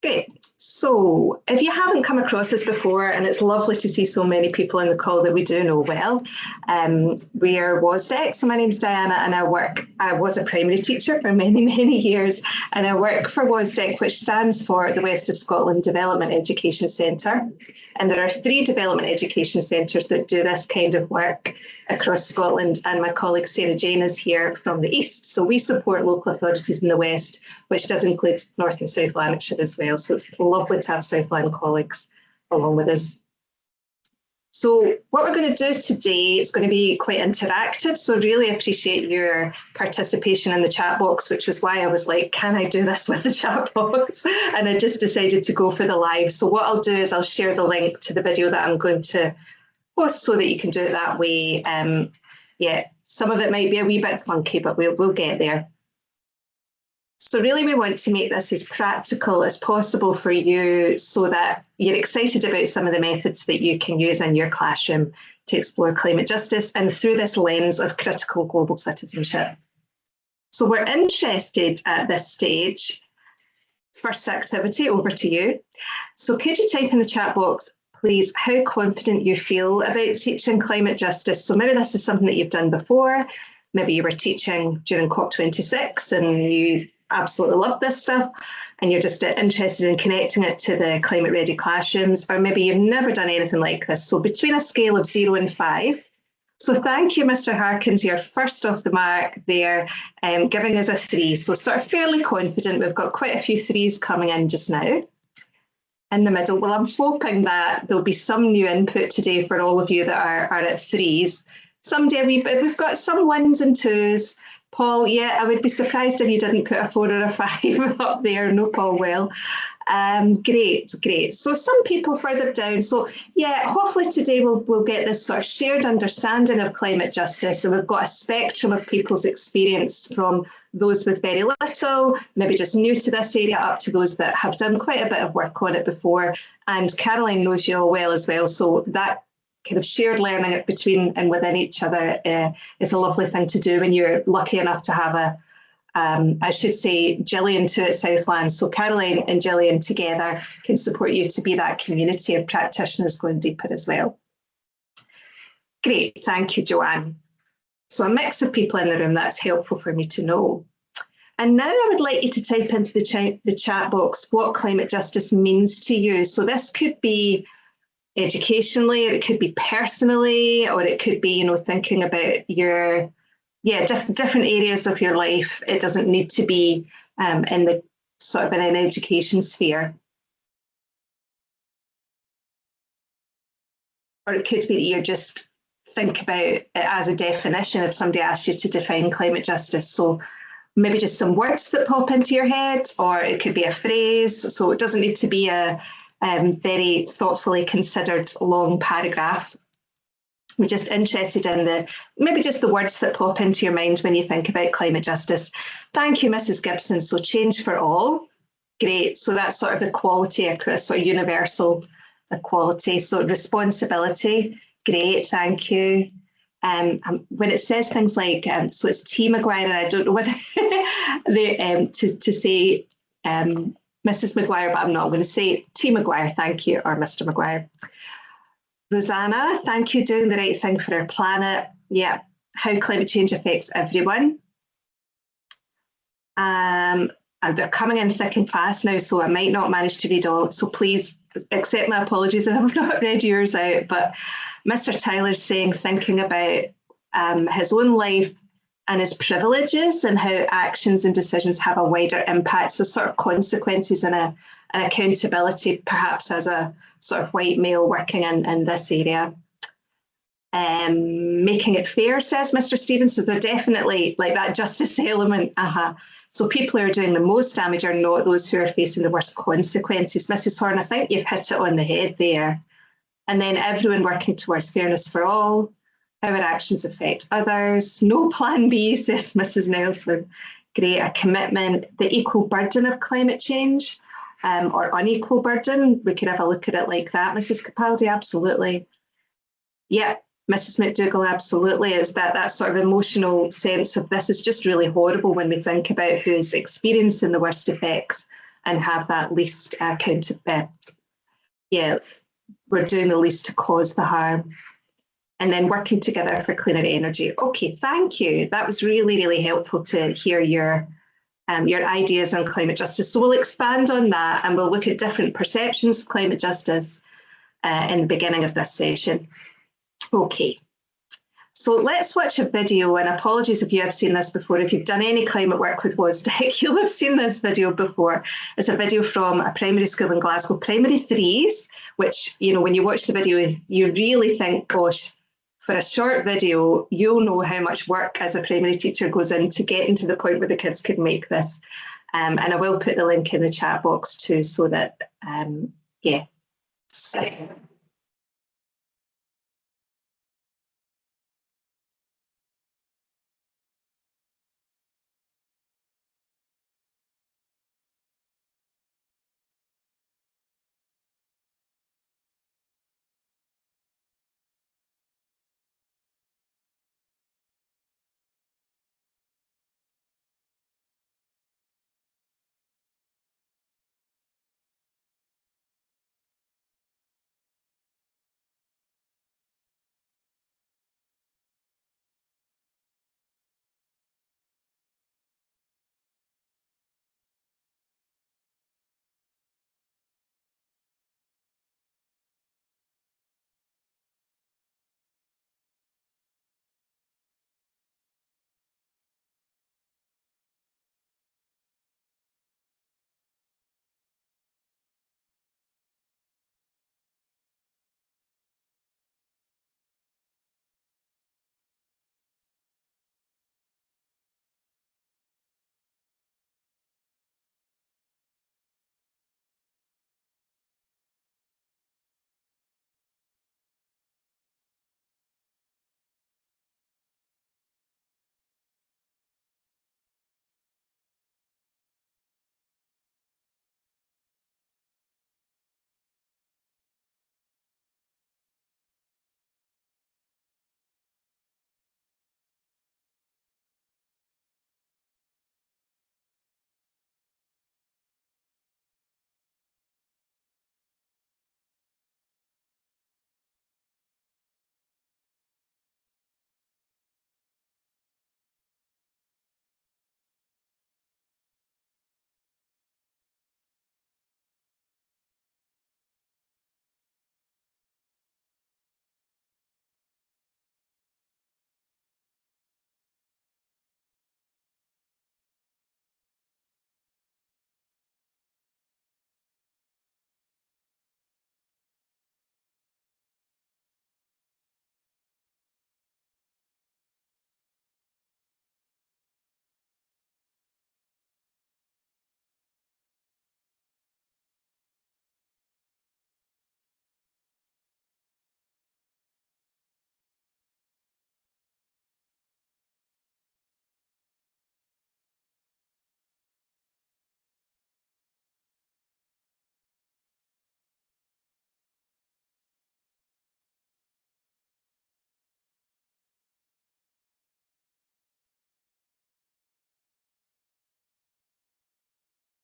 Great. So if you haven't come across this before, and it's lovely to see so many people in the call that we do know well, we are WASDEC. So my name's Diana and I was a primary teacher for many, many years, and I work for WASDEC, which stands for the West of Scotland Development Education Centre. And there are 3 development education centres that do this kind of work across Scotland. And my colleague Sarah Jane is here from the East. So we support local authorities in the West, which does include North and South Lanarkshire as well. So it's lovely to have Southland colleagues along with us. So what we're going to do today is going to be quite interactive. So really appreciate your participation in the chat box, which was why I was like, can I do this with the chat box? And I just decided to go for the live. So what I'll do is I'll share the link to the video that I'm going to post so that you can do it that way. Yeah, some of it might be a wee bit clunky, but we'll get there. So really we want to make this as practical as possible for you so that you're excited about some of the methods that you can use in your classroom to explore climate justice and through this lens of critical global citizenship. So we're interested at this stage. First activity, over to you. So could you type in the chat box, please, how confident you feel about teaching climate justice? So maybe this is something that you've done before. Maybe you were teaching during COP26 and you absolutely love this stuff and you're just interested in connecting it to the climate ready classrooms, or maybe you've never done anything like this. So between a scale of 0 and 5. So thank you, Mr. Harkins, you're first off the mark there, giving us a 3. So sort of fairly confident. We've got quite a few 3s coming in just now. In the middle, well, I'm hoping that there'll be some new input today for all of you that are at 3s. Someday we've got some 1s and 2s. Paul, yeah, I would be surprised if you didn't put a 4 or a 5 up there. No, Paul will. Great. So some people further down. So yeah, hopefully today we'll get this sort of shared understanding of climate justice, and we've got a spectrum of people's experience from those with very little, maybe just new to this area, up to those that have done quite a bit of work on it before. And Caroline knows you all well as well. So that kind of shared learning between and within each other is a lovely thing to do when you're lucky enough to have I should say, Gillian too at Southland. So Caroline and Gillian together can support you to be that community of practitioners going deeper as well. Great, thank you, Joanne. So a mix of people in the room, that's helpful for me to know. And now I would like you to type into the chat box what climate justice means to you. So this could be educationally, or it could be personally, or it could be, thinking about your, different areas of your life. It doesn't need to be in the sort of in an education sphere. Or it could be that you just think about it as a definition if somebody asks you to define climate justice. So maybe just some words that pop into your head, or it could be a phrase. So it doesn't need to be a very thoughtfully considered long paragraph. We're just interested in maybe just the words that pop into your mind when you think about climate justice. Thank you, Mrs. Gibson. So change for all, great. So that's sort of equality across, or universal equality. So responsibility, great, thank you. When it says things like, so it's T. Maguire, and I don't know whether to say Mrs. Maguire, but I'm not going to say T. Maguire, thank you, or Mr. Maguire. Rosanna, thank you, doing the right thing for our planet. Yeah, how climate change affects everyone. And they're coming in thick and fast now, so I might not manage to read all. So please accept my apologies if I've not read yours out. But Mr. Tyler's saying, thinking about his own life and his privileges and how actions and decisions have a wider impact. So sort of consequences and accountability, perhaps as a sort of white male working in this area. Making it fair, says Mr. Stevens. So they're definitely like that justice element. So people who are doing the most damage are not those who are facing the worst consequences. Mrs. Horn, I think you've hit it on the head there. And then everyone working towards fairness for all. How our actions affect others. No plan B, says Mrs. Nelson. Great, a commitment. The equal burden of climate change, or unequal burden. We could have a look at it like that, Mrs. Capaldi, absolutely. Yeah, Mrs. McDougall, absolutely. Is that sort of emotional sense of this is just really horrible when we think about who's experiencing the worst effects and have that least we're doing the least to cause the harm. And then working together for cleaner energy. Okay, thank you. That was really, really helpful to hear your ideas on climate justice. So we'll expand on that and we'll look at different perceptions of climate justice in the beginning of this session. Okay. So let's watch a video, and apologies if you have seen this before. If you've done any climate work with WASDEC, you'll have seen this video before. It's a video from a primary school in Glasgow, primary threes, which, you know, when you watch the video, you really think, gosh, for a short video, you'll know how much work as a primary teacher goes into getting to the point where the kids could make this. And I will put the link in the chat box too, so that, yeah.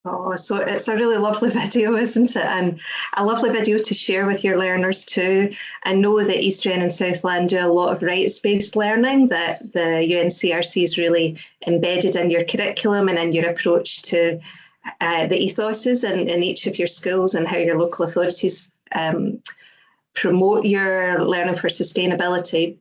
Oh, so it's a really lovely video, isn't it? And a lovely video to share with your learners too. I know that East Wren and Southland do a lot of rights-based learning that the UNCRC is really embedded in your curriculum and in your approach to the ethoses in each of your schools and how your local authorities promote your learning for sustainability.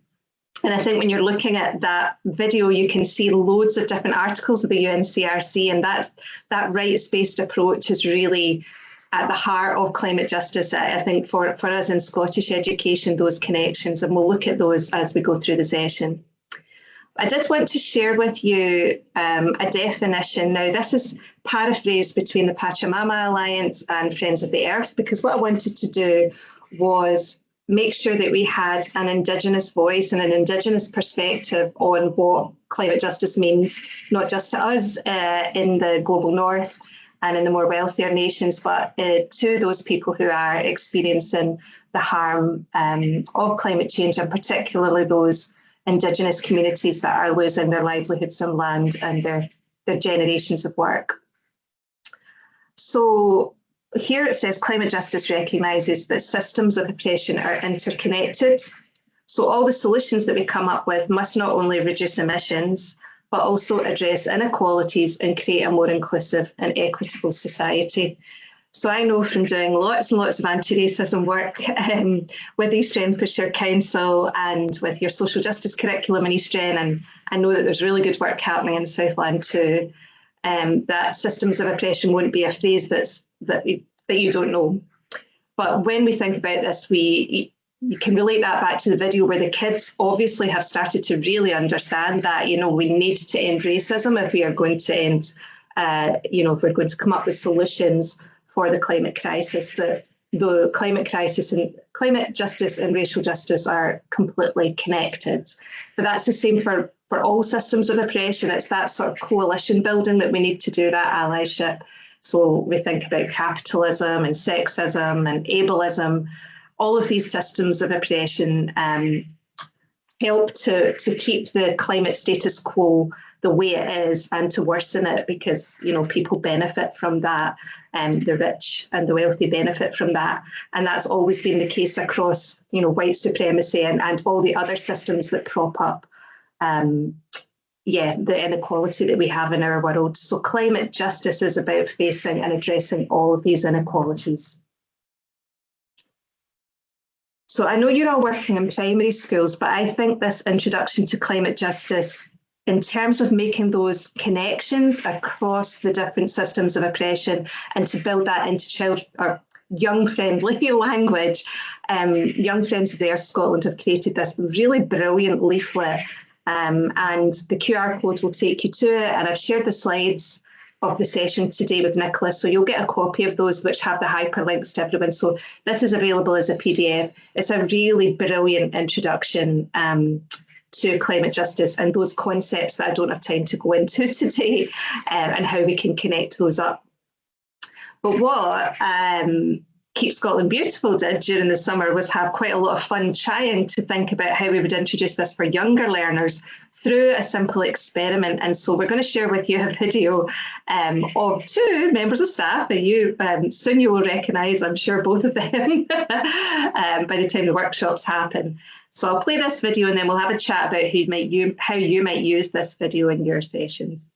And I think when you're looking at that video, you can see loads of different articles of the UNCRC, and that rights-based approach is really at the heart of climate justice. I think for us in Scottish education, those connections, and we'll look at those as we go through the session. I did want to share with you a definition. Now, this is paraphrased between the Pachamama Alliance and Friends of the Earth, because what I wanted to do was make sure that we had an Indigenous voice and an Indigenous perspective on what climate justice means, not just to us in the global north and in the more wealthier nations, but to those people who are experiencing the harm of climate change, and particularly those Indigenous communities that are losing their livelihoods and land and their generations of work. So here it says climate justice recognises that systems of oppression are interconnected. So all the solutions that we come up with must not only reduce emissions, but also address inequalities and create a more inclusive and equitable society. So I know from doing lots and lots of anti-racism work with East Renfrewshire Council and with your social justice curriculum in East Ren, and I know that there's really good work happening in Southland too, that systems of oppression won't be a phrase that you don't know. But when we think about this, you can relate that back to the video where the kids obviously have started to really understand that, we need to end racism if we are going to end, if we're going to come up with solutions for the climate crisis. That the climate crisis and climate justice and racial justice are completely connected. But that's the same for all systems of oppression. It's that sort of coalition building that we need to do, that allyship. So we think about capitalism and sexism and ableism. All of these systems of oppression help to keep the climate status quo the way it is and to worsen it, because people benefit from that, and the rich and the wealthy benefit from that, and that's always been the case across white supremacy and all the other systems that prop up the inequality that we have in our world. So climate justice is about facing and addressing all of these inequalities. So I know you're all working in primary schools, but I think this introduction to climate justice, in terms of making those connections across the different systems of oppression and to build that into young-friendly language, Young Friends of the Earth Scotland have created this really brilliant leaflet, and the QR code will take you to it. And I've shared the slides of the session today with Nicholas, so you'll get a copy of those which have the hyperlinks to everyone. So this is available as a PDF. It's a really brilliant introduction to climate justice and those concepts that I don't have time to go into today, and how we can connect those up. But what Keep Scotland Beautiful did during the summer was have quite a lot of fun trying to think about how we would introduce this for younger learners through a simple experiment. And so we're going to share with you a video of two members of staff that you soon you will recognise, I'm sure both of them, by the time the workshops happen. So I'll play this video and then we'll have a chat about how you might use this video in your sessions.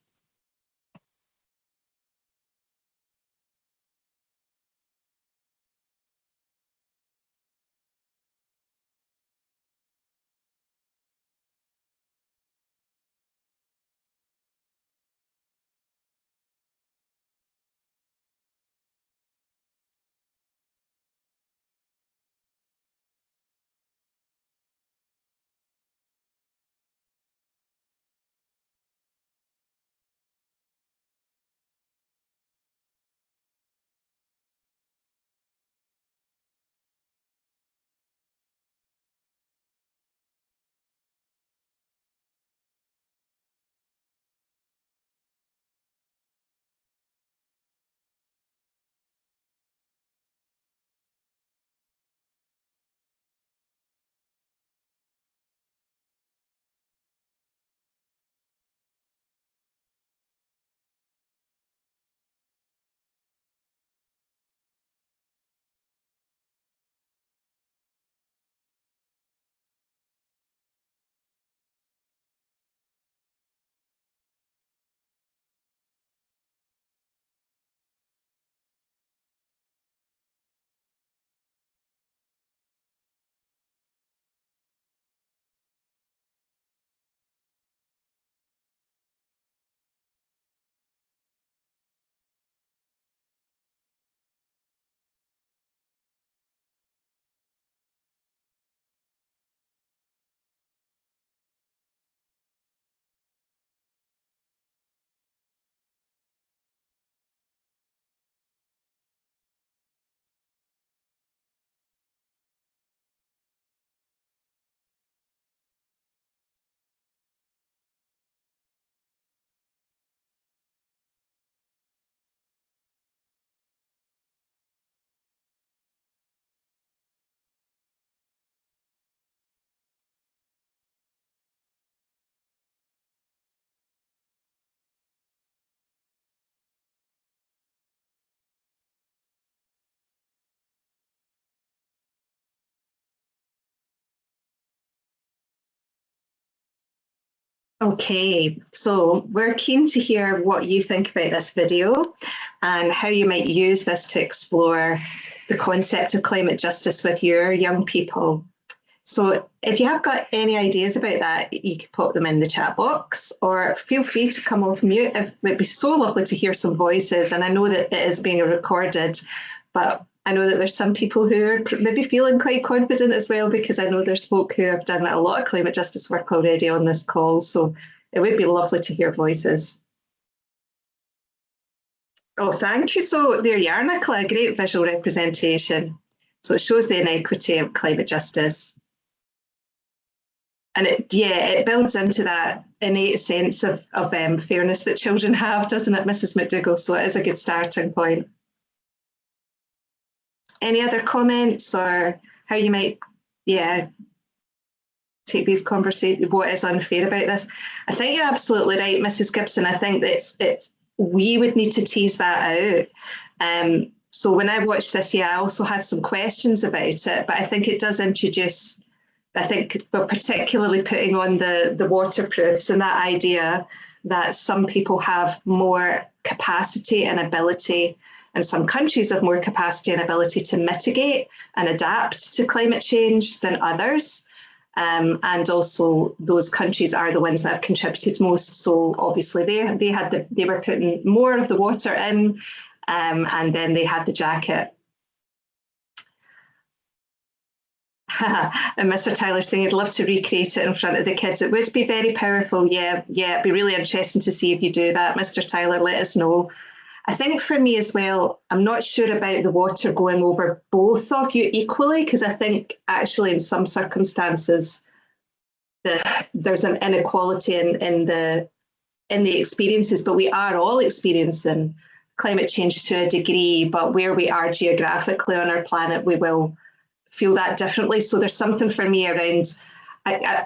Okay, so we're keen to hear what you think about this video and how you might use this to explore the concept of climate justice with your young people. So if you have got any ideas about that, you can pop them in the chat box or feel free to come off mute. It would be so lovely to hear some voices. And I know that it is being recorded, but I know that there's some people who are maybe feeling quite confident as well, because I know there's folk who have done a lot of climate justice work already on this call. So it would be lovely to hear voices. Oh, thank you. So there you are, Nicola, a great visual representation. So it shows the inequity of climate justice. And it builds into that innate sense of fairness that children have, doesn't it, Mrs. McDougall? So it is a good starting point. Any other comments or how you might, take these conversations? What is unfair about this? I think you're absolutely right, Mrs. Gibson. I think that we would need to tease that out. So when I watched this, I also had some questions about it, but I think it does introduce, I think we're particularly putting on the waterproofs and that idea that some people have more capacity and ability, and some countries have more capacity and ability to mitigate and adapt to climate change than others. And also those countries are the ones that have contributed most. So obviously they were putting more of the water in, and then they had the jacket. And Mr. Tyler saying he'd love to recreate it in front of the kids. It would be very powerful. Yeah, it'd be really interesting to see if you do that, Mr. Tyler. Let us know. I think for me as well, I'm not sure about the water going over both of you equally, because I think actually in some circumstances there's an inequality in the experiences, but we are all experiencing climate change to a degree, but where we are geographically on our planet, we will feel that differently. So there's something for me around,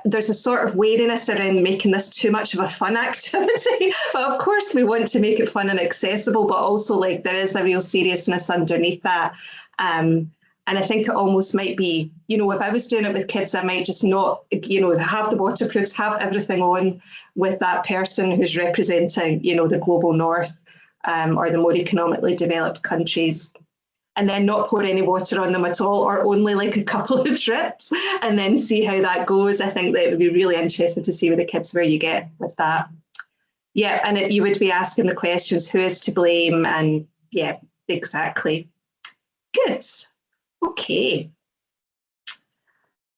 there's a sort of wariness around making this too much of a fun activity. But of course we want to make it fun and accessible, but also like there is a real seriousness underneath that. And I think it almost might be, if I was doing it with kids, I might just not, have the waterproofs, have everything on with that person who's representing, the global north, or the more economically developed countries, and then not pour any water on them at all, or only like a couple of drips, and then see how that goes. I think that it would be really interesting to see with the kids where you get with that. Yeah, and you would be asking the questions, who is to blame? And yeah, exactly. Good. Okay.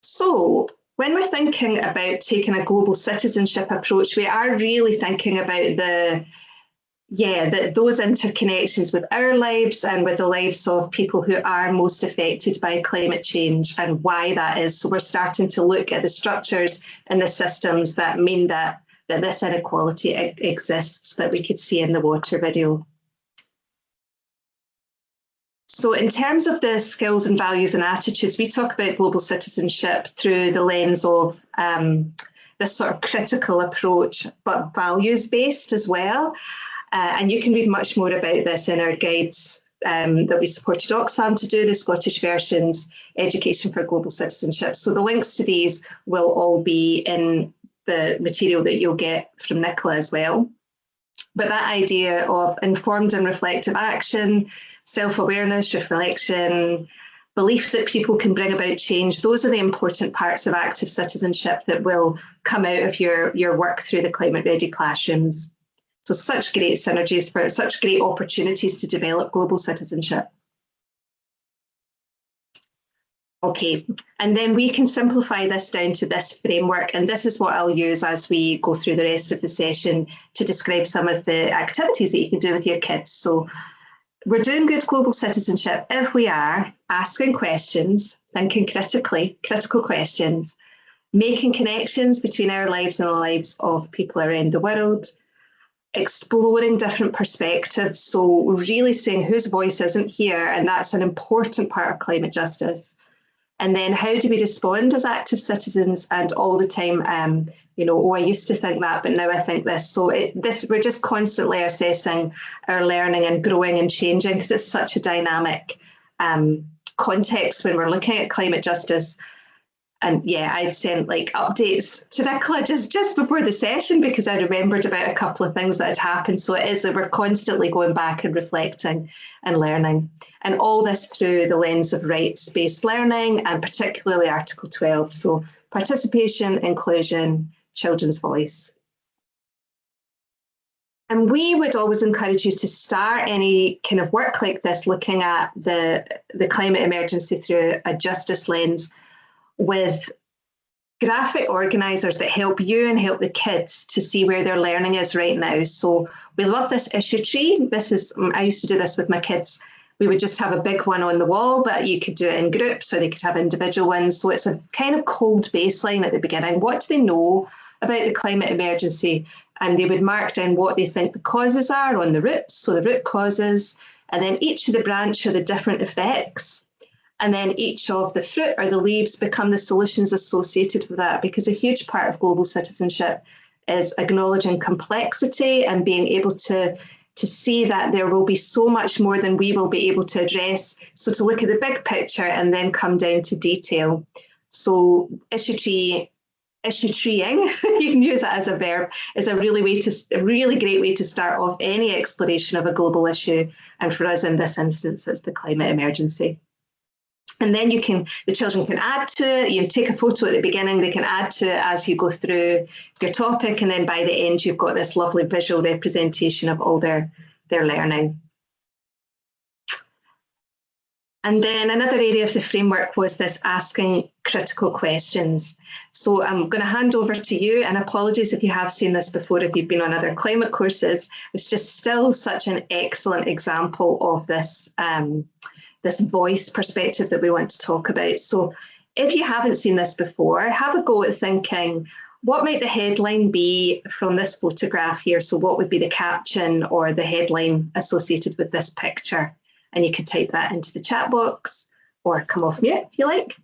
So when we're thinking about taking a global citizenship approach, we are really thinking about those interconnections with our lives and with the lives of people who are most affected by climate change and why that is. So we're starting to look at the structures and the systems that mean that this inequality exists, that we could see in the water video. So in terms of the skills and values and attitudes, we talk about global citizenship through the lens of this sort of critical approach, but values-based as well. And you can read much more about this in our guides that we supported Oxfam to do, the Scottish versions, Education for Global Citizenship. So the links to these will all be in the material that you'll get from Nicola as well. But that idea of informed and reflective action, self-awareness, reflection, belief that people can bring about change, those are the important parts of active citizenship that will come out of your work through the Climate Ready classrooms. So such great synergies for such great opportunities to develop global citizenship. Okay, and then we can simplify this down to this framework, and this is what I'll use as we go through the rest of the session to describe some of the activities that you can do with your kids. So we're doing good global citizenship if we are asking questions, thinking critically, critical questions, making connections between our lives and the lives of people around the world, exploring different perspectives, so really saying whose voice isn't here, and that's an important part of climate justice. And then how do we respond as active citizens? And all the time, I used to think that, but now I think this. So we're just constantly assessing our learning and growing and changing, because it's such a dynamic context when we're looking at climate justice. And yeah, I'd sent like updates to Nicola just before the session because I remembered about a couple of things that had happened. So it is that we're constantly going back and reflecting and learning. And all this through the lens of rights-based learning and particularly Article 12. So participation, inclusion, children's voice. And we would always encourage you to start any kind of work like this, looking at the climate emergency through a justice lens with graphic organisers that help you and help the kids to see where their learning is right now. So we love this issue tree. I used to do this with my kids. We would just have a big one on the wall, but you could do it in groups or they could have individual ones. So it's a kind of cold baseline at the beginning. What do they know about the climate emergency? And they would mark down what they think the causes are on the roots, so the root causes, and then each of the branch are the different effects. And then each of the fruit or the leaves become the solutions associated with that, because a huge part of global citizenship is acknowledging complexity and being able to see that there will be so much more than we will be able to address. So to look at the big picture and then come down to detail. So issue treeing, you can use it as a verb, is a really great way to start off any exploration of a global issue. And for us in this instance, it's the climate emergency. And then the children can add to it. You take a photo at the beginning, they can add to it as you go through your topic. And then by the end, you've got this lovely visual representation of all their learning. And then another area of the framework was this asking critical questions. So I'm going to hand over to you, and apologies if you have seen this before, if you've been on other climate courses. It's just still such an excellent example of this, this voice perspective that we want to talk about. So if you haven't seen this before, have a go at thinking, what might the headline be from this photograph here? So what would be the caption or the headline associated with this picture? And you could type that into the chat box or come off mute if you like.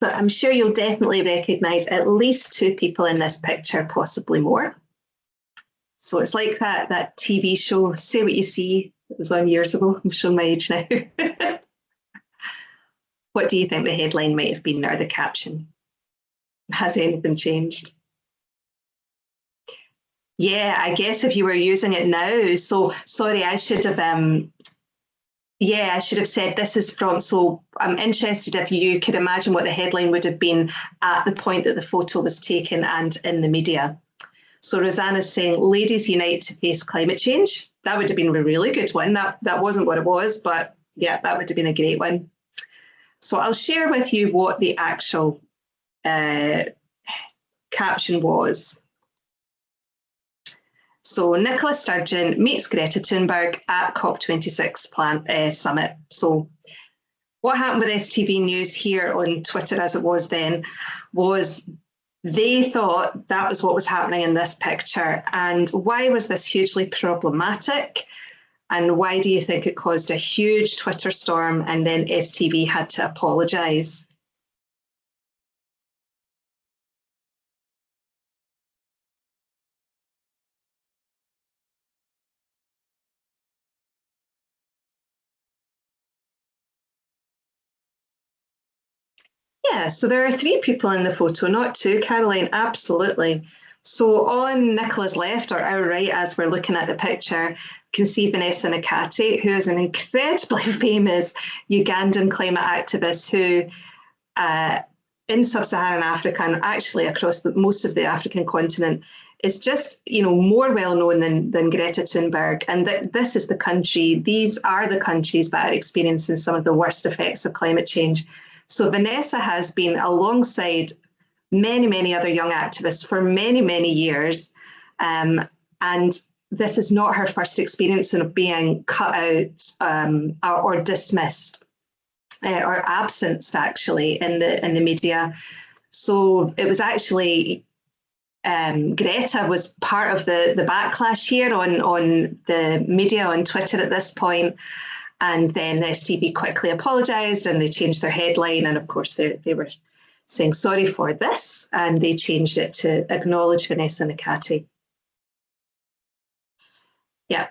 So I'm sure you'll definitely recognise at least two people in this picture, possibly more. So it's like that TV show, Say What You See, it was on years ago. I'm showing my age now. What do you think the headline might have been or the caption? Has anything changed? Yeah, I guess if you were using it now. So sorry, I should have said this is from, so I'm interested if you could imagine what the headline would have been at the point that the photo was taken and in the media. So Rosanna's saying, ladies unite to face climate change. That would have been a really good one. That wasn't what it was, but yeah, that would have been a great one. So I'll share with you what the actual caption was. So Nicola Sturgeon meets Greta Thunberg at COP26 summit. So what happened with STV News here on Twitter, as it was then, was they thought that was what was happening in this picture. And why was this hugely problematic? And why do you think it caused a huge Twitter storm and then STV had to apologise? Yeah, so there are three people in the photo, not two, Caroline, absolutely. So on Nicola's left or our right, as we're looking at the picture, you can see Vanessa Nakate, who is an incredibly famous Ugandan climate activist who in sub-Saharan Africa and actually across most of the African continent is just, more well known than Greta Thunberg. And this is the country, these are the countries that are experiencing some of the worst effects of climate change. So Vanessa has been alongside many, many other young activists for many, many years. And this is not her first experience of being cut out or dismissed or absenced, actually, in the media. So it was actually Greta was part of the backlash here on the media, on Twitter at this point. And then the STV quickly apologised and they changed their headline. And of course, they were saying sorry for this, and they changed it to acknowledge Vanessa Nakati. Yeah.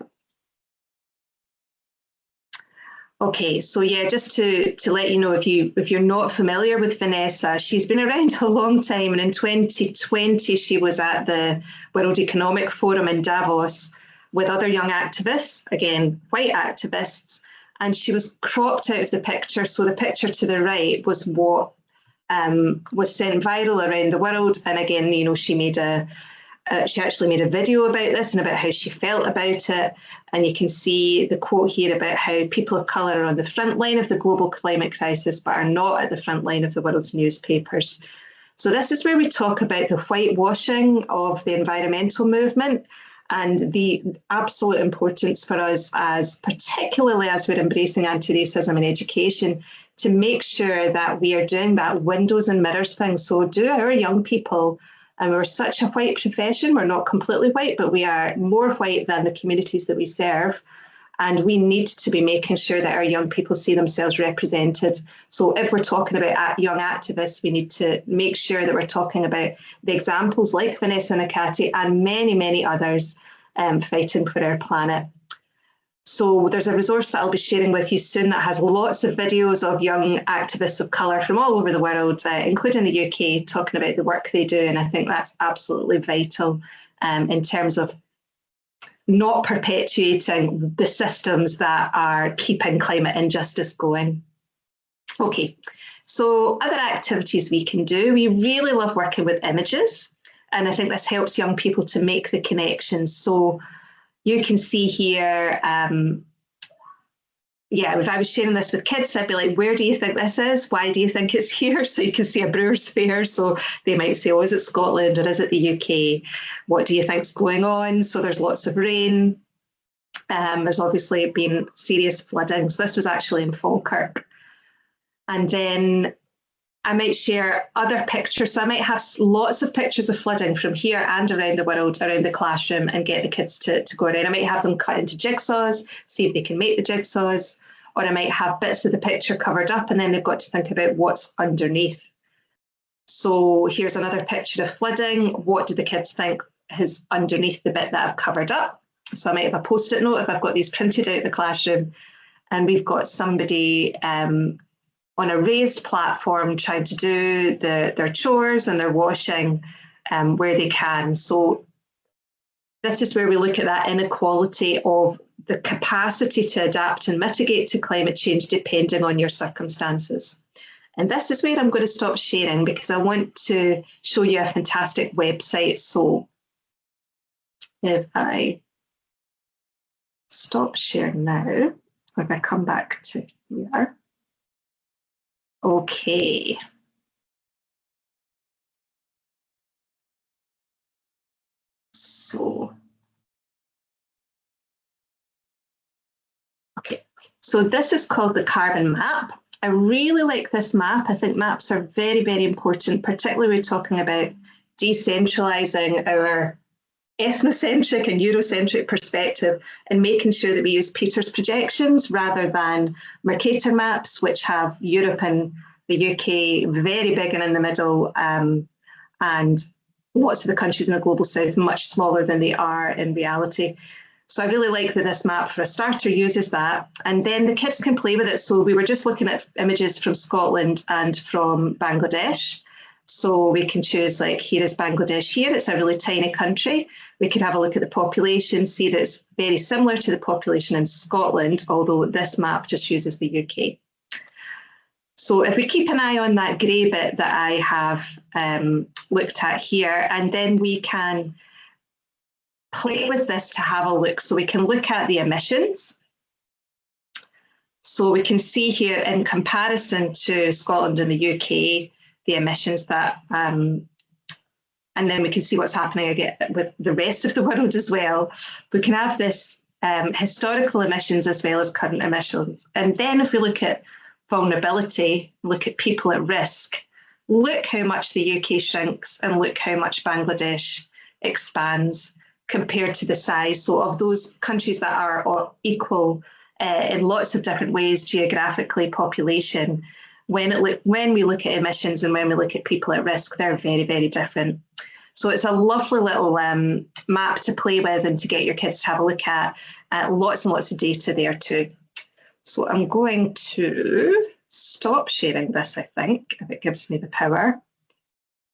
Okay, so yeah, just to let you know, if you're not familiar with Vanessa, she's been around a long time, and in 2020 she was at the World Economic Forum in Davos with other young activists, again white activists, and she was cropped out of the picture. So the picture to the right was what was sent viral around the world, and again, you know, she actually made a video about this and about how she felt about it. And you can see the quote here about how people of colour are on the front line of the global climate crisis, but are not at the front line of the world's newspapers. So this is where we talk about the whitewashing of the environmental movement and the absolute importance for us, as particularly as we're embracing anti-racism in education, to make sure that we are doing that windows and mirrors thing. So do our young people, and we're such a white profession, we're not completely white, but we are more white than the communities that we serve. And we need to be making sure that our young people see themselves represented. So if we're talking about young activists, we need to make sure that we're talking about the examples like Vanessa Nakati and many, many others fighting for our planet. So there's a resource that I'll be sharing with you soon that has lots of videos of young activists of colour from all over the world, including the UK, talking about the work they do. And I think that's absolutely vital in terms of not perpetuating the systems that are keeping climate injustice going. Okay, so other activities we can do. We really love working with images, and I think this helps young people to make the connections. So you can see here, yeah, if I was sharing this with kids, I'd be like, where do you think this is? Why do you think it's here? So you can see a Brewers Fair. So they might say, oh, is it Scotland or is it the UK? What do you think's going on? So there's lots of rain. There's obviously been serious flooding. So this was actually in Falkirk. And then I might share other pictures. So I might have lots of pictures of flooding from here and around the world, around the classroom, and get the kids to go around. I might have them cut into jigsaws, see if they can make the jigsaws, or I might have bits of the picture covered up, and then they've got to think about what's underneath. So here's another picture of flooding. What do the kids think is underneath the bit that I've covered up? So I might have a post-it note if I've got these printed out in the classroom, and we've got somebody on a raised platform trying to do their chores and their washing where they can. So this is where we look at that inequality of the capacity to adapt and mitigate to climate change depending on your circumstances. And this is where I'm going to stop sharing, because I want to show you a fantastic website. So if I stop sharing now, if I come back to here. Okay. So, okay. So this is called the carbon map. I really like this map. I think maps are very, very important, particularly when we're talking about decentralizing our ethnocentric and Eurocentric perspective and making sure that we use Peter's projections rather than Mercator maps, which have Europe and the UK very big and in the middle, and lots of the countries in the global south much smaller than they are in reality. So I really like that this map, for a starter, uses that, and then the kids can play with it. So we were just looking at images from Scotland and from Bangladesh. So we can choose, like, here is Bangladesh here. It's a really tiny country. We could have a look at the population, see that it's very similar to the population in Scotland, although this map just uses the UK. So if we keep an eye on that grey bit that I have looked at here, and then we can play with this to have a look. So we can look at the emissions. So we can see here, in comparison to Scotland and the UK, the emissions that, and then we can see what's happening again with the rest of the world as well. We can have this historical emissions as well as current emissions. And then if we look at vulnerability, look at people at risk, look how much the UK shrinks and look how much Bangladesh expands compared to the size. So of those countries that are equal in lots of different ways, geographically, population, when we look at emissions and when we look at people at risk, they're very, very different. So it's a lovely little map to play with and to get your kids to have a look at. Lots and lots of data there too. So I'm going to stop sharing this, I think, if it gives me the power.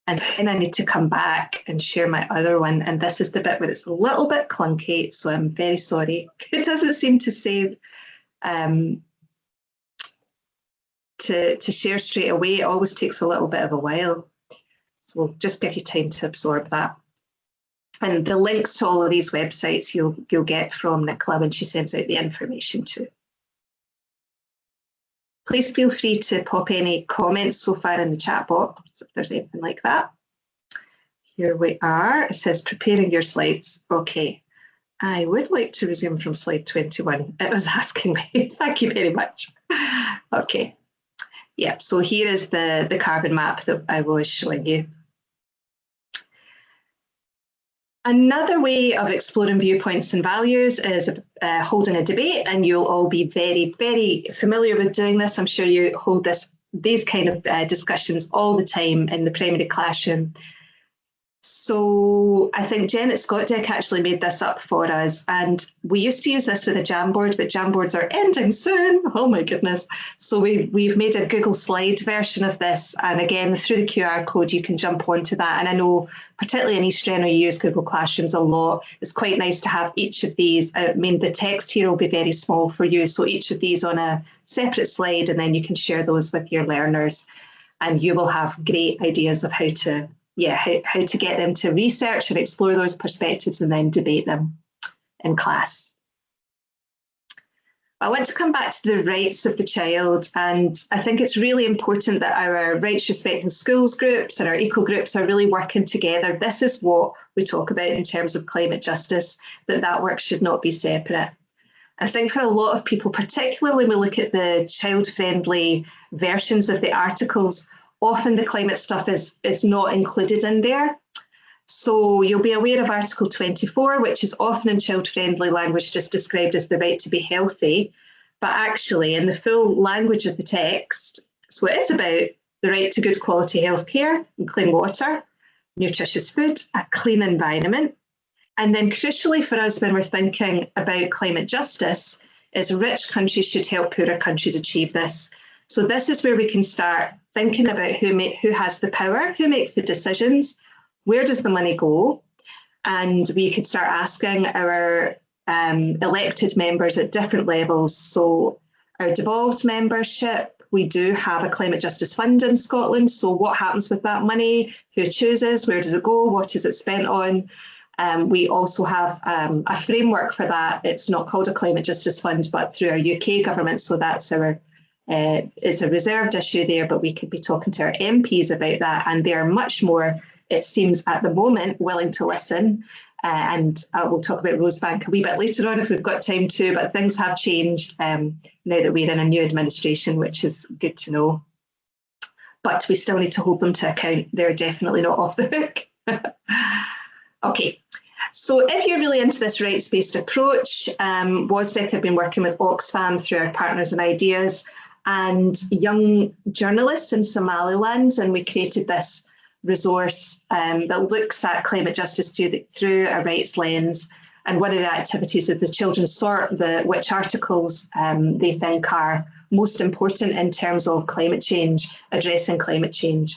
And then I need to come back and share my other one. And this is the bit where it's a little bit clunky, so I'm very sorry. It doesn't seem to save to share straight away. It always takes a little bit of a while. So we'll just give you time to absorb that. And the links to all of these websites you'll get from Nicola when she sends out the information too. Please feel free to pop any comments so far in the chat box if there's anything like that. Here we are. It says preparing your slides. Okay. I would like to resume from slide 21. It was asking me. Thank you very much. Okay. Yep. So here is the carbon map that I was showing you. Another way of exploring viewpoints and values is holding a debate, and you'll all be very, very familiar with doing this. I'm sure you hold these kind of discussions all the time in the primary classroom. So I think Jen at Scotdeck actually made this up for us, and we used to use this with a Jamboard, but Jamboards are ending soon. Oh my goodness. So we've made a Google Slide version of this, and again, through the QR code, you can jump onto that. And I know, particularly in East Strenor, you use Google Classrooms a lot. It's quite nice to have each of these. I mean, the text here will be very small for you, so each of these on a separate slide, and then you can share those with your learners, and you will have great ideas of how to get them to research and explore those perspectives and then debate them in class. I want to come back to the rights of the child, and I think it's really important that our rights respecting schools groups and our eco groups are really working together. This is what we talk about in terms of climate justice, that work should not be separate. I think for a lot of people, particularly when we look at the child-friendly versions of the articles, often the climate stuff is not included in there. So you'll be aware of Article 24, which is often in child-friendly language just described as the right to be healthy, but actually in the full language of the text, so it is about the right to good quality healthcare and clean water, nutritious food, a clean environment. And then crucially for us when we're thinking about climate justice is rich countries should help poorer countries achieve this. So this is where we can start thinking about who has the power, who makes the decisions, where does the money go? And we could start asking our elected members at different levels. So our devolved membership, we do have a climate justice fund in Scotland. So what happens with that money? Who chooses? Where does it go? What is it spent on? We also have a framework for that. It's not called a climate justice fund, but through our UK government. So that's it's a reserved issue there, but we could be talking to our MPs about that, and they're much more, it seems at the moment, willing to listen. And we'll talk about Rosebank a wee bit later on if we've got time to, but things have changed now that we're in a new administration, which is good to know. But we still need to hold them to account. They're definitely not off the hook. Okay. So if you're really into this rights-based approach, WASDEC have been working with Oxfam through our Partners and Ideas and young journalists in Somaliland, and we created this resource that looks at climate justice through a rights lens. And one of the activities is the children sort which articles they think are most important in terms of climate change, addressing climate change.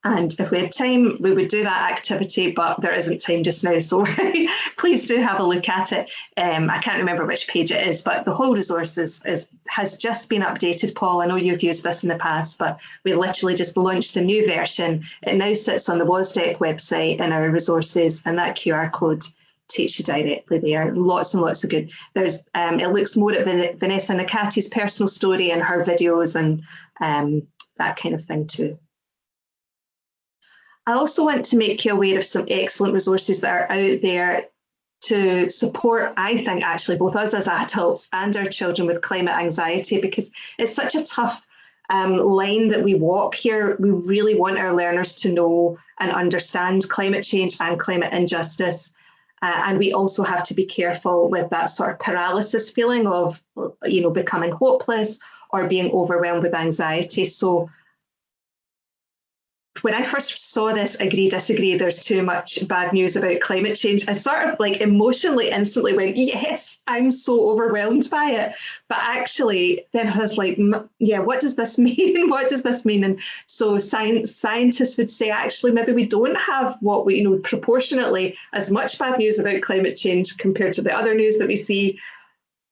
And if we had time, we would do that activity, but there isn't time just now. So please do have a look at it. I can't remember which page it is, but the whole resource has just been updated, Paul. I know you've used this in the past, but we literally just launched a new version. It now sits on the WASDEC website in our resources, and that QR code takes you directly there. Lots and lots of good. There's it looks more at Vanessa Nakati's personal story and her videos and that kind of thing too. I also want to make you aware of some excellent resources that are out there to support, I think, actually, both us as adults and our children with climate anxiety, because it's such a tough line that we walk here. We really want our learners to know and understand climate change and climate injustice. And we also have to be careful with that sort of paralysis feeling of, becoming hopeless or being overwhelmed with anxiety. So when I first saw this agree, disagree, there's too much bad news about climate change, I sort of emotionally instantly went, yes, I'm so overwhelmed by it. But actually, then I was like, yeah, what does this mean? What does this mean? And so scientists would say, actually, maybe we don't have what we, proportionately as much bad news about climate change compared to the other news that we see.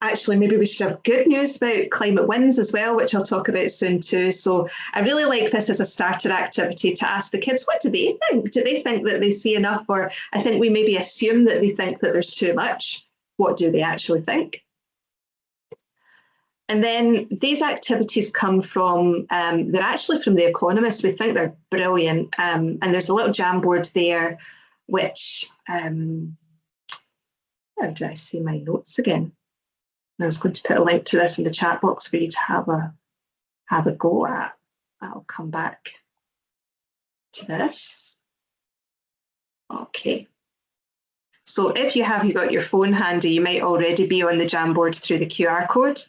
Actually, maybe we should have good news about climate wins as well, which I'll talk about soon too. So I really like this as a starter activity to ask the kids, what do they think? Do they think that they see enough? Or I think we maybe assume that they think that there's too much. What do they actually think? And then these activities come from, they're actually from The Economist. We think they're brilliant. And there's a little Jamboard there, which, how do I see my notes again? I was going to put a link to this in the chat box for you to have a go at. I'll come back to this. Okay. So if you got your phone handy, you might already be on the Jamboard through the QR code.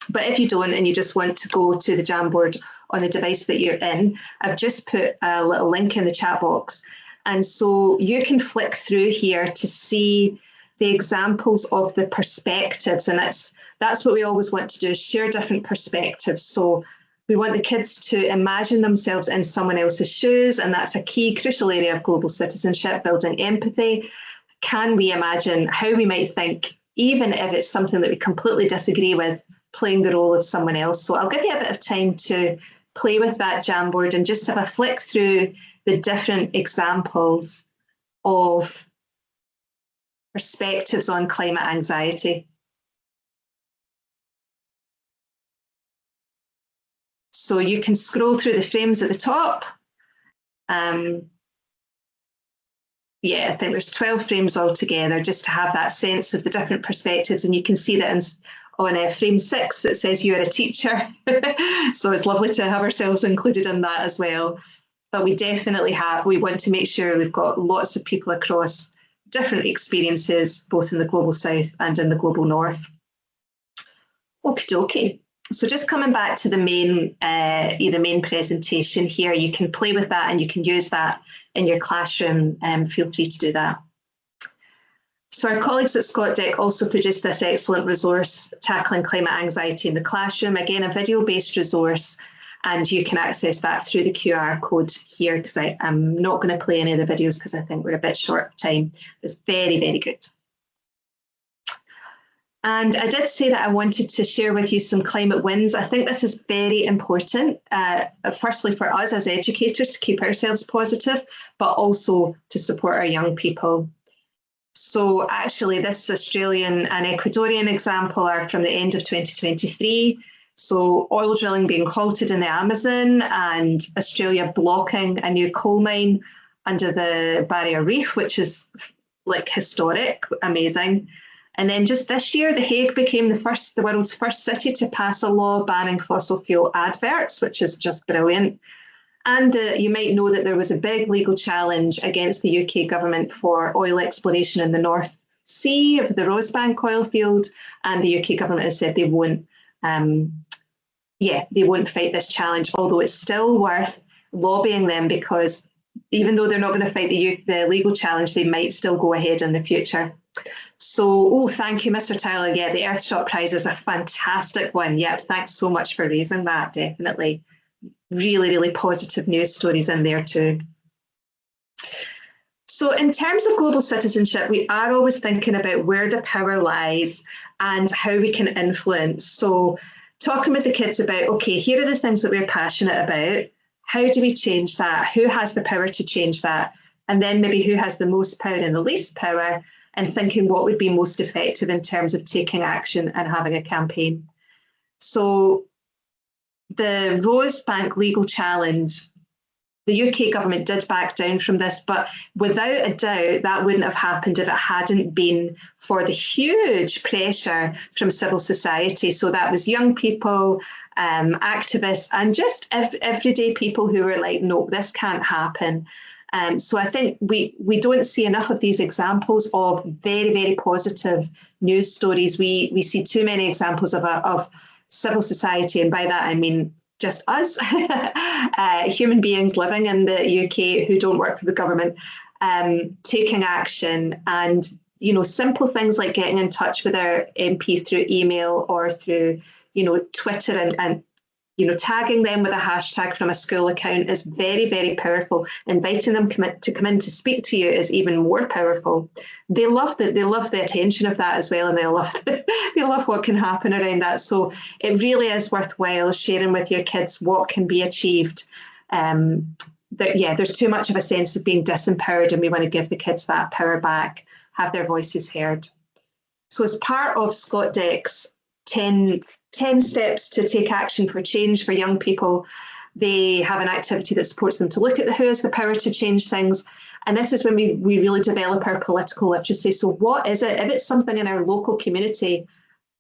But if you don't and you just want to go to the Jamboard on the device that you're in, I've just put a little link in the chat box. And so you can flick through here to see the examples of the perspectives, and that's what we always want to do, is share different perspectives. So we want the kids to imagine themselves in someone else's shoes, and that's a key crucial area of global citizenship, building empathy. Can we imagine how we might think, even if it's something that we completely disagree with, playing the role of someone else? So I'll give you a bit of time to play with that Jamboard and just have a flick through the different examples of perspectives on climate anxiety. So you can scroll through the frames at the top. Yeah, I think there's 12 frames altogether, just to have that sense of the different perspectives. And you can see that on frame 6, it says you're a teacher. So it's lovely to have ourselves included in that as well. But we definitely we want to make sure we've got lots of people across different experiences, both in the global south and in the global north. Okie dokie. So just coming back to the main presentation here, you can play with that and you can use that in your classroom. Feel free to do that. So our colleagues at ScotDec also produced this excellent resource, Tackling Climate Anxiety in the Classroom. Again, a video-based resource, and you can access that through the QR code here, because I'm not going to play any of the videos because I think we're a bit short of time. It's very, very good. And I did say that I wanted to share with you some climate wins. I think this is very important, firstly for us as educators to keep ourselves positive, but also to support our young people. So actually this Australian and Ecuadorian example are from the end of 2023. So oil drilling being halted in the Amazon and Australia blocking a new coal mine under the Barrier Reef, which is historic, amazing. And then just this year, The Hague became the world's first city to pass a law banning fossil fuel adverts, which is just brilliant. And you might know that there was a big legal challenge against the UK government for oil exploration in the North Sea of the Rosebank oil field, and the UK government has said they won't. They won't fight this challenge, although it's still worth lobbying them, because even though they're not going to fight the legal challenge, they might still go ahead in the future. So, thank you, Mr. Tyler. Yeah, the Earthshot Prize is a fantastic one. Yep, thanks so much for raising that, definitely. Really, really positive news stories in there too. So in terms of global citizenship, we are always thinking about where the power lies and how we can influence. So talking with the kids about, okay, here are the things that we're passionate about. How do we change that? Who has the power to change that? And then maybe who has the most power and the least power, and thinking what would be most effective in terms of taking action and having a campaign. So the Rosebank legal challenge, the UK government did back down from this, but without a doubt, that wouldn't have happened if it hadn't been for the huge pressure from civil society. So that was young people, activists, and just everyday people who were like, no, this can't happen. So I think we don't see enough of these examples of very, very positive news stories. We see too many examples of civil society, and by that I mean just us, human beings living in the UK who don't work for the government, taking action, and simple things like getting in touch with our MP through email or through Twitter, and tagging them with a hashtag from a school account is very, very powerful. Inviting them to come in to speak to you is even more powerful. They love the attention of that as well, and they love what can happen around that. So it really is worthwhile sharing with your kids what can be achieved. There's too much of a sense of being disempowered, and we want to give the kids that power back, have their voices heard. So as part of Scott Deck's 10 steps to take action for change for young people, they have an activity that supports them to look at who has the power to change things. And this is when we really develop our political literacy. So what is it? If it's something in our local community,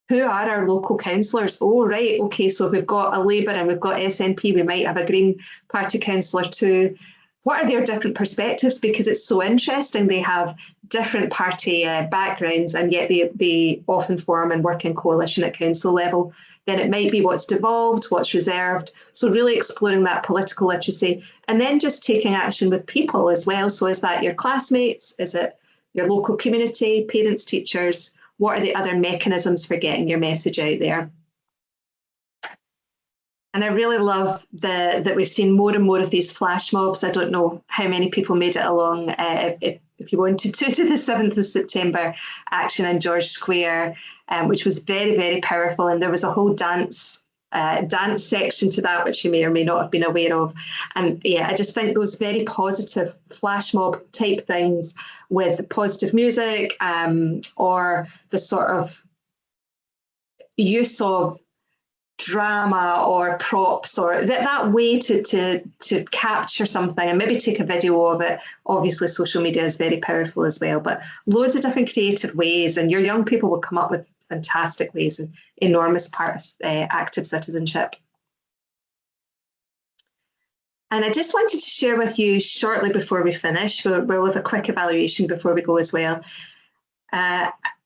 who are our local councillors? Oh, right, okay, so we've got a Labour and we've got SNP, we might have a Green Party councillor too. What are their different perspectives? Because it's so interesting. They have different party backgrounds, and yet they often form and work in coalition at council level. Then it might be what's devolved, what's reserved. So really exploring that political literacy, and then just taking action with people as well. So is that your classmates? Is it your local community, parents, teachers? What are the other mechanisms for getting your message out there? And I really love that we've seen more and more of these flash mobs. I don't know how many people made it along, if you wanted to the 7th of September action in George Square, which was very, very powerful. And there was a whole dance section to that, which you may or may not have been aware of. And yeah, I just think those very positive flash mob type things with positive music, or the sort of use of drama or props, or that way to capture something and maybe take a video of it. Obviously social media is very powerful as well, but loads of different creative ways, and your young people will come up with fantastic ways, an enormous part of active citizenship. And I just wanted to share with you shortly before we finish, we'll have a quick evaluation before we go as well.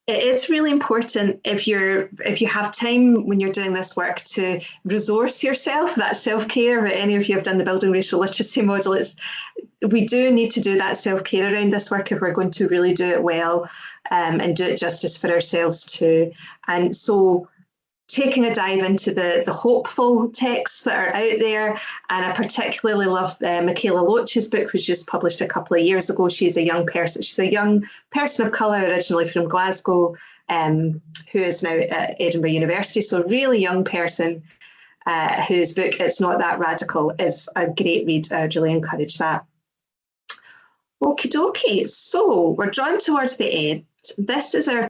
It is really important if you have time when you're doing this work to resource yourself, that self-care. Any of you have done the Building Racial Literacy model. We do need to do that self-care around this work if we're going to really do it well, and do it justice for ourselves too. And so taking a dive into the hopeful texts that are out there, and I particularly love Michaela Loach's book, which was just published a couple of years ago. She's a young person. She's a young person of colour, originally from Glasgow, who is now at Edinburgh University. So a really young person, whose book, It's Not That Radical, is a great read. I'd really encourage that. Okie dokie, so we're drawn towards the end. This is our